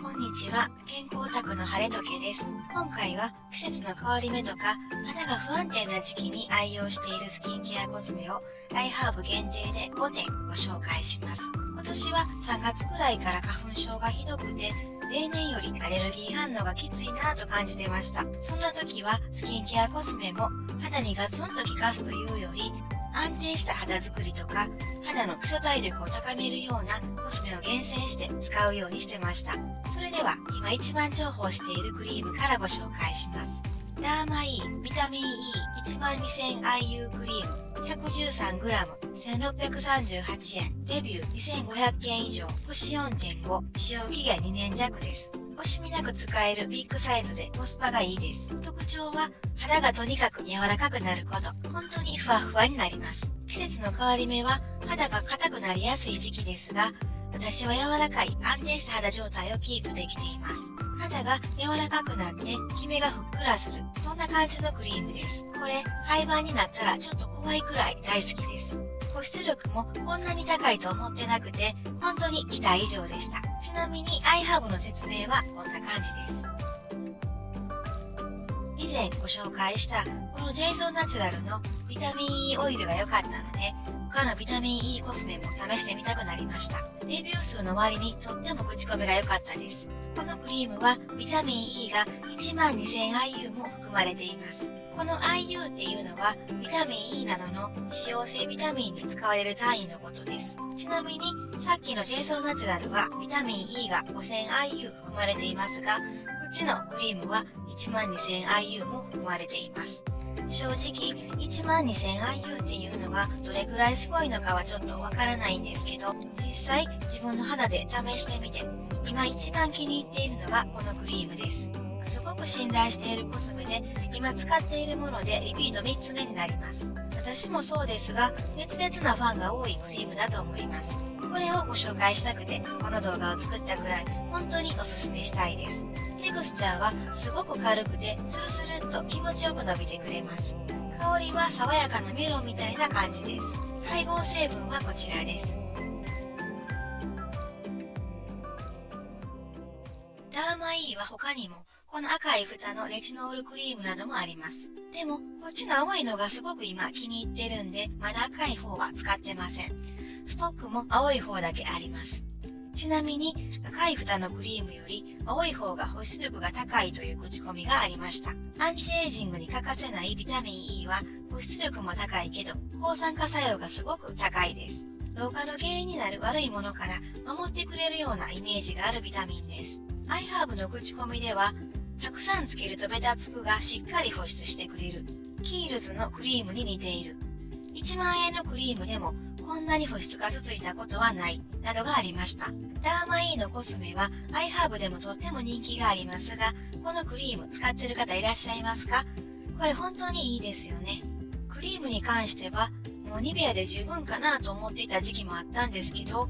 こんにちは。健康オタクの晴れ時計です。今回は季節の変わり目とか肌が不安定な時期に愛用しているスキンケアコスメをアイハーブ限定で5点ご紹介します。今年は3月くらいから花粉症がひどくて例年よりアレルギー反応がきついなぁと感じてました。そんな時はスキンケアコスメも肌にガツンと効かすというより安定した肌作りとか肌の基礎体力を高めるようなコスメを厳選して使うようにしてました。それでは今一番重宝しているクリームからご紹介します。ダーマイービタミン E12000IU クリーム 113g1638 円。レビュー2500件以上、星 4.5、使用期限2年弱です。惜しみなく使えるビッグサイズでコスパがいいです。特徴は肌がとにかく柔らかくなること。本当にふわふわになります。季節の変わり目は肌が硬くなりやすい時期ですが、私は柔らかい安定した肌状態をキープできています。肌が柔らかくなってキメがふっくらする、そんな感じのクリームです。これ廃盤になったらちょっと怖いくらい大好きです。保湿力もこんなに高いと思ってなくて本当に期待以上でした。ちなみにアイハーブの説明はこんな感じです。以前ご紹介したこのジェイソンナチュラルのビタミン E オイルが良かったので他のビタミン E コスメも試してみたくなりました。レビュー数の割にとっても口コミが良かったです。このクリームはビタミン E が 12000IU も含まれています。この IU っていうのはビタミン E などの脂溶性ビタミンに使われる単位のことです。ちなみにさっきのジェイソンナチュラルはビタミン E が 5000IU 含まれていますが、こっちのクリームは 12000IU も含まれています。正直 12000IU っていうのがどれくらいすごいのかはちょっとわからないんですけど、実際自分の肌で試してみて今一番気に入っているのがこのクリームです。すごく信頼しているコスメで今使っているものでリピート3つ目になります。私もそうですが熱烈なファンが多いクリームだと思います。これをご紹介したくてこの動画を作ったくらい本当におすすめしたいです。テクスチャーはすごく軽くてスルスルっと気持ちよく伸びてくれます。香りは爽やかなメロンみたいな感じです。配合成分はこちらです。ダーマイーは他にもこの赤い蓋のレチノールクリームなどもあります。でもこっちの青いのがすごく今気に入ってるんでまだ赤い方は使ってません。ストックも青い方だけあります。ちなみに赤い蓋のクリームより青い方が保湿力が高いという口コミがありました。アンチエイジングに欠かせないビタミン E は保湿力も高いけど抗酸化作用がすごく高いです。老化の原因になる悪いものから守ってくれるようなイメージがあるビタミンです。アイハーブの口コミではたくさんつけるとベタつくがしっかり保湿してくれる。キールズのクリームに似ている。1万円のクリームでもこんなに保湿がついたことはないなどがありました。ダーマイーのコスメはアイハーブでもとっても人気がありますが、このクリーム使ってる方いらっしゃいますか？これ本当にいいですよね。クリームに関してはもうニベアで十分かなと思っていた時期もあったんですけど、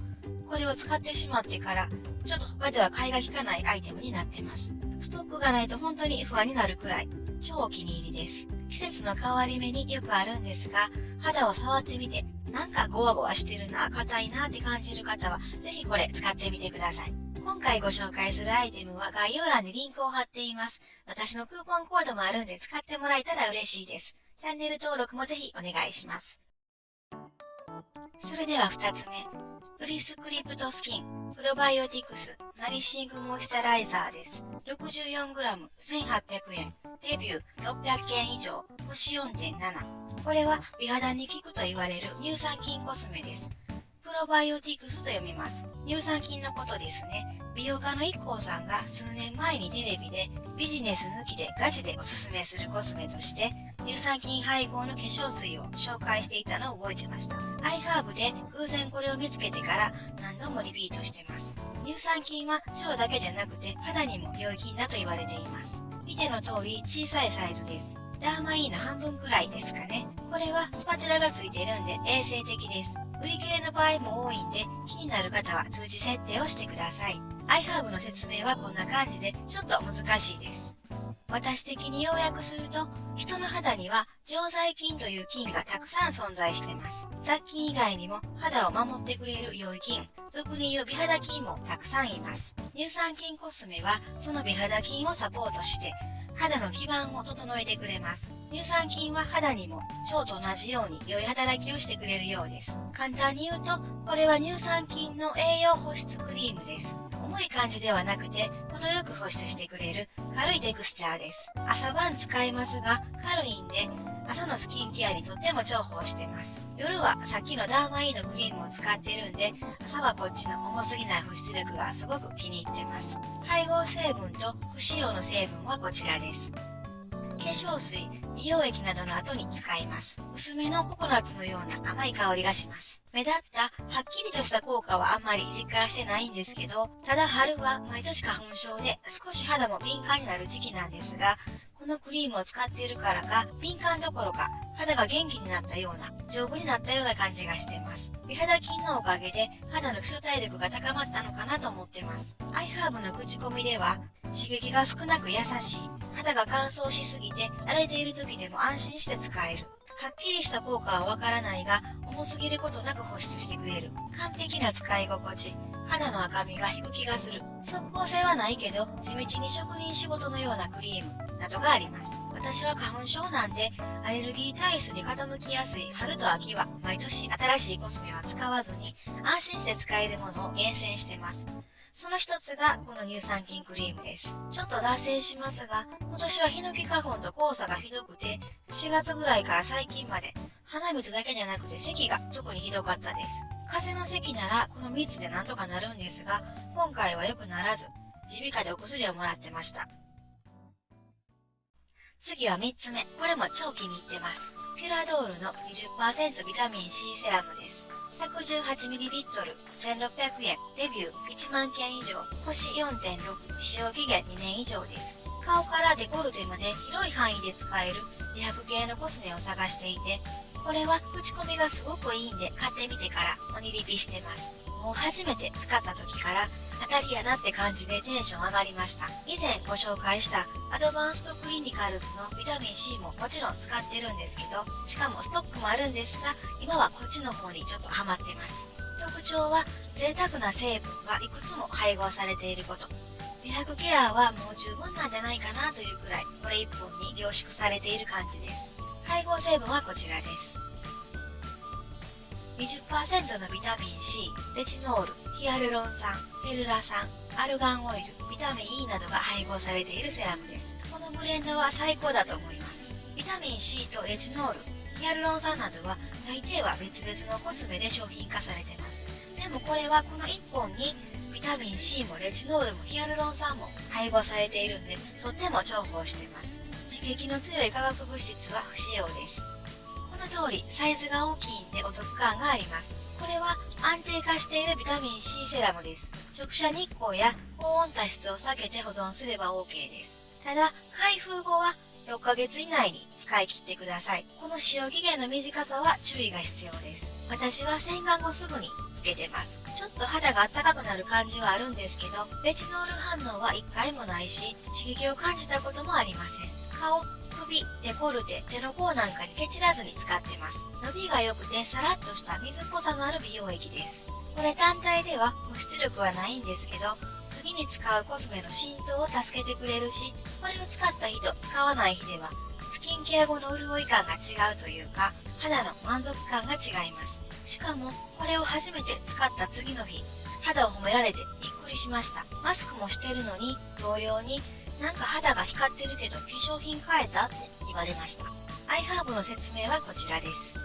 これを使ってしまってからちょっと他では買いが利かないアイテムになってます。ストックがないと本当に不安になるくらい超お気に入りです。季節の変わり目によくあるんですが、肌を触ってみてなんかゴワゴワしてるな、硬いなって感じる方はぜひこれ使ってみてください。今回ご紹介するアイテムは概要欄にリンクを貼っています。私のクーポンコードもあるんで使ってもらえたら嬉しいです。チャンネル登録もぜひお願いします。それでは2つ目。プリスクリプトスキンプロバイオティクスナリッシングモイスチャライザーです。64g1800 円。レビュー600件以上。星 4.7。これは美肌に効くと言われる乳酸菌コスメです。プロバイオティクスと読みます。乳酸菌のことですね。美容家の IKKO さんが数年前にテレビでビジネス抜きでガチでおすすめするコスメとして乳酸菌配合の化粧水を紹介していたのを覚えてました。アイハーブで偶然これを見つけてから何度もリピートしてます。乳酸菌は腸だけじゃなくて肌にも良い菌だと言われています。見ての通り小さいサイズです。ダーマイーの半分くらいですかね。これはスパチュラがついているんで衛生的です。売り切れの場合も多いんで気になる方は通知設定をしてください。アイハーブの説明はこんな感じでちょっと難しいです。私的に要約すると、人の肌には常在菌という菌がたくさん存在しています。雑菌以外にも肌を守ってくれる良い菌、俗に言う美肌菌もたくさんいます。乳酸菌コスメはその美肌菌をサポートして、肌の基盤を整えてくれます。乳酸菌は肌にも腸と同じように良い働きをしてくれるようです。簡単に言うと、これは乳酸菌の栄養保湿クリームです。重い感じではなくて、程よく保湿してくれる軽いテクスチャーです。朝晩使いますが、軽いんで、朝のスキンケアにとっても重宝してます。夜はさっきのダーマイーのクリームを使ってるんで、朝はこっちの重すぎない保湿力がすごく気に入ってます。配合成分と不使用の成分はこちらです。化粧水、美容液などの後に使います。薄めのココナッツのような甘い香りがします。目立ったはっきりとした効果はあんまり実感してないんですけど、ただ春は毎年花粉症で少し肌も敏感になる時期なんですが、このクリームを使っているからか、敏感どころか肌が元気になったような、丈夫になったような感じがしています。美肌菌のおかげで肌の基礎体力が高まったのかなと思ってます。アイハーブの口コミでは、刺激が少なく優しい、肌が乾燥しすぎて慣れている時でも安心して使える。はっきりした効果はわからないが、重すぎることなく保湿してくれる。完璧な使い心地。肌の赤みが引く気がする。即効性はないけど、地道に職人仕事のようなクリームなどがあります。私は花粉症なんで、アレルギー体質に傾きやすい春と秋は、毎年新しいコスメは使わずに、安心して使えるものを厳選してます。その一つがこの乳酸菌クリームです。ちょっと脱線しますが、今年はヒノキ花粉と黄砂がひどくて、4月ぐらいから最近まで、鼻水だけじゃなくて咳が特にひどかったです。風邪の咳ならこの3つでなんとかなるんですが、今回は良くならず、耳鼻科でお薬をもらってました。次は3つ目。これも超気に入ってます。ピュラドールの 20% ビタミン C セラムです。118ml、1600円、レビュー1万件以上、星 4.6、使用期限2年以上です。顔からデコルテまで広い範囲で使える美白系のコスメを探していて、これは口コミがすごくいいんで買ってみてからおにリピしてます。もう初めて使った時から当たりやなって感じでテンション上がりました。以前ご紹介したアドバンストクリニカルズのビタミン C ももちろん使ってるんですけど、しかもストックもあるんですが、今はこっちの方にちょっとハマってます。特徴は贅沢な成分がいくつも配合されていること。美白ケアはもう十分なんじゃないかなというくらい、これ一本に凝縮されている感じです。配合成分はこちらです。20% のビタミン C、レチノール、ヒアルロン酸、ペルラ酸、アルガンオイル、ビタミン E などが配合されているセラムです。このブレンドは最高だと思います。ビタミン C とレチノール、ヒアルロン酸などは大抵は別々のコスメで商品化されています。でもこれはこの1本にビタミン C もレチノールもヒアルロン酸も配合されているんで、とっても重宝しています。刺激の強い化学物質は不使用です。この通りサイズが大きいんでお得感があります。これは安定化しているビタミン C セラムです。直射日光や高温多湿を避けて保存すれば OK です。ただ、開封後は6ヶ月以内に使い切ってください。この使用期限の短さは注意が必要です。私は洗顔後すぐにつけてます。ちょっと肌が暖かくなる感じはあるんですけど、レチノール反応は1回もないし、刺激を感じたこともありません。顔、首、デコルテ、手の甲なんかにケチらずに使ってます。伸びが良くてサラッとした水っぽさのある美容液です。これ単体では保湿力はないんですけど、次に使うコスメの浸透を助けてくれるし、これを使った日と使わない日では、スキンケア後の潤い感が違うというか、肌の満足感が違います。しかも、これを初めて使った次の日、肌を褒められてびっくりしました。マスクもしてるのに、同僚に、なんか肌が光ってるけど化粧品変えたって言われました。アイハーブの説明はこちらです。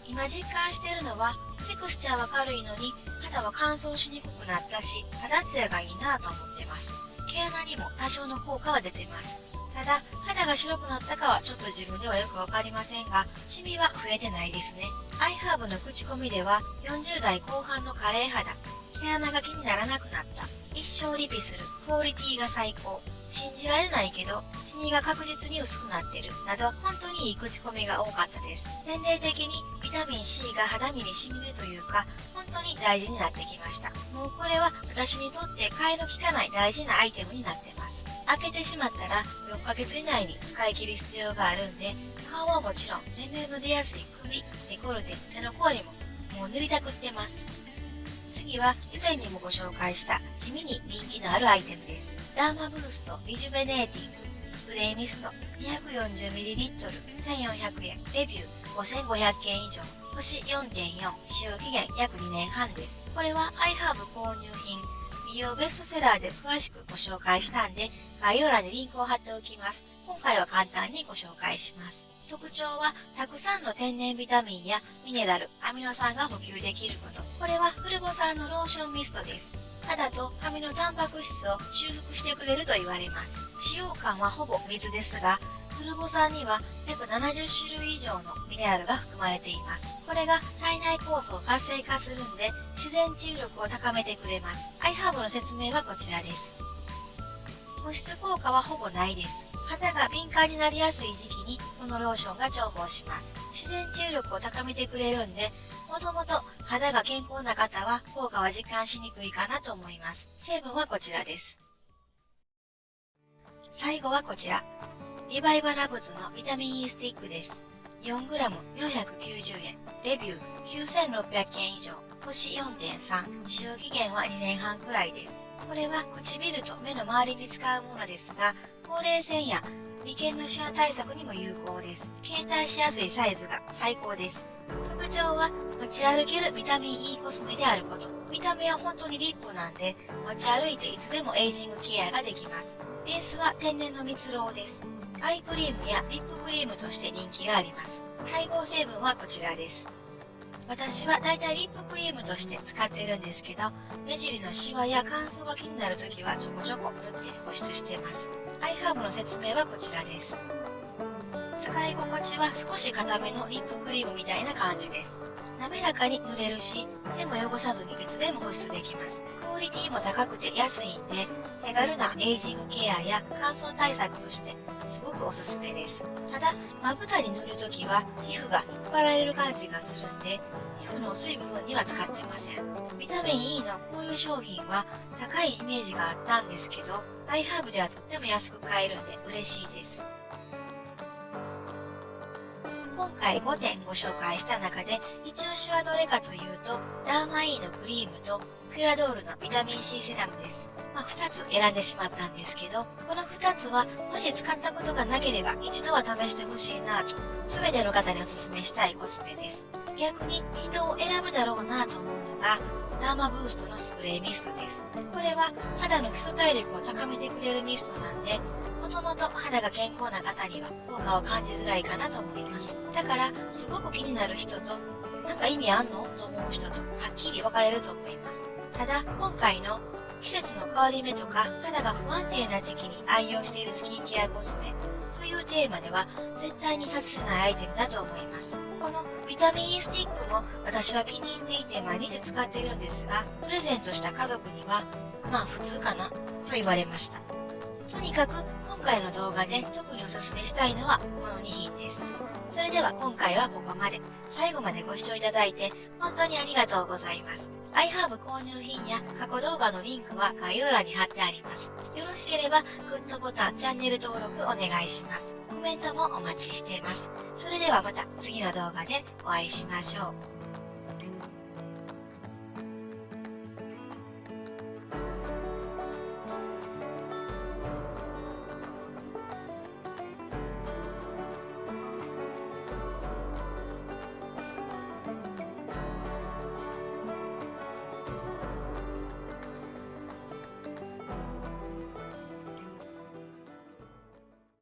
今実感してるのは、テクスチャーは軽いのに肌は乾燥しにくくなったし、肌ツヤがいいなぁと思ってます。毛穴にも多少の効果は出てます。ただ、肌が白くなったかはちょっと自分ではよくわかりませんが、シミは増えてないですね。アイハーブの口コミでは、40代後半のカレー肌、毛穴が気にならなくなった、一生リピする、クオリティが最高、信じられないけど、シミが確実に薄くなってる、など本当にいい口コミが多かったです。年齢的にビタミン C が肌身に染みるというか、本当に大事になってきました。もうこれは私にとって替えの利かない大事なアイテムになってます。開けてしまったら6ヶ月以内に使い切る必要があるんで、顔はもちろん全面の出やすい首、デコルテ、手の甲にももう塗りたくってます。次は以前にもご紹介した地味に人気のあるアイテムです。ダーマブーストリジュベネーティングスプレーミスト 240ml1400 円、レビュー5500件以上、星 4.4、使用期限約2年半です。これはiHerb購入品、美容ベストセラーで詳しくご紹介したんで、概要欄にリンクを貼っておきます。今回は簡単にご紹介します。特徴は、たくさんの天然ビタミンやミネラル、アミノ酸が補給できること。これはフルボ酸のローションミストです。肌と髪のタンパク質を修復してくれると言われます。使用感はほぼ水ですが、フルボ酸には約70種類以上のミネラルが含まれています。これが体内酵素を活性化するんで、自然治癒力を高めてくれます。iHerbの説明はこちらです。保湿効果はほぼないです。肌が敏感になりやすい時期にこのローションが重宝します。自然治癒力を高めてくれるんで、もともと肌が健康な方は効果は実感しにくいかなと思います。成分はこちらです。最後はこちら。リバイバラブズのビタミン E スティックです。4g490 円。レビュー9600件以上。星 4.3。使用期限は2年半くらいです。これは唇と目の周りに使うものですが、ほうれい線や眉間のシワ対策にも有効です。携帯しやすいサイズが最高です。特徴は持ち歩けるビタミン E コスメであること。見た目は本当にリップなんで、持ち歩いていつでもエイジングケアができます。ベースは天然の蜜蝋です。アイクリームやリップクリームとして人気があります。配合成分はこちらです。私はだいたいリップクリームとして使ってるんですけど、目尻のシワや乾燥が気になるときはちょこちょこ塗って保湿しています。iHerbの説明はこちらです。使い心地は少し硬めのリップクリームみたいな感じです。滑らかに塗れるし、手も汚さずにいつでも保湿できます。クオリティも高くて安いんで、手軽なエイジングケアや乾燥対策としてすごくおすすめです。ただ、まぶたに塗るときは皮膚が引っ張られる感じがするんで、皮膚の薄い部分には使ってません。ビタミン E のこういう商品は高いイメージがあったんですけど、iHerb ではとっても安く買えるんで嬉しいです。今回5点ご紹介した中で、一押しはどれかというと、ダーマ E のクリームとフィアドールのビタミン C セラムです。2つ選んでしまったんですけど、この2つはもし使ったことがなければ一度は試してほしいなと、全ての方にお勧めしたいコスメです。逆に人を選ぶだろうなと思うのが、ダーマブーストのスプレーミストです。これは肌の基礎体力を高めてくれるミストなんで、もともと肌が健康な方には効果を感じづらいかなと思います。だから、すごく気になる人と、なんか意味あんのと思う人とはっきり分かれると思います。ただ、今回の季節の変わり目とか肌が不安定な時期に愛用しているスキンケアコスメというテーマでは絶対に外せないアイテムだと思います。このビタミン E スティックも私は気に入っていて毎日使っているんですが、プレゼントした家族にはまあ普通かなと言われました。とにかく今回の動画で特におすすめしたいのはこの2品です。それでは今回はここまで。最後までご視聴いただいて本当にありがとうございます。iHerb 購入品や過去動画のリンクは概要欄に貼ってあります。よろしければグッドボタン、チャンネル登録お願いします。コメントもお待ちしています。それではまた次の動画でお会いしましょう。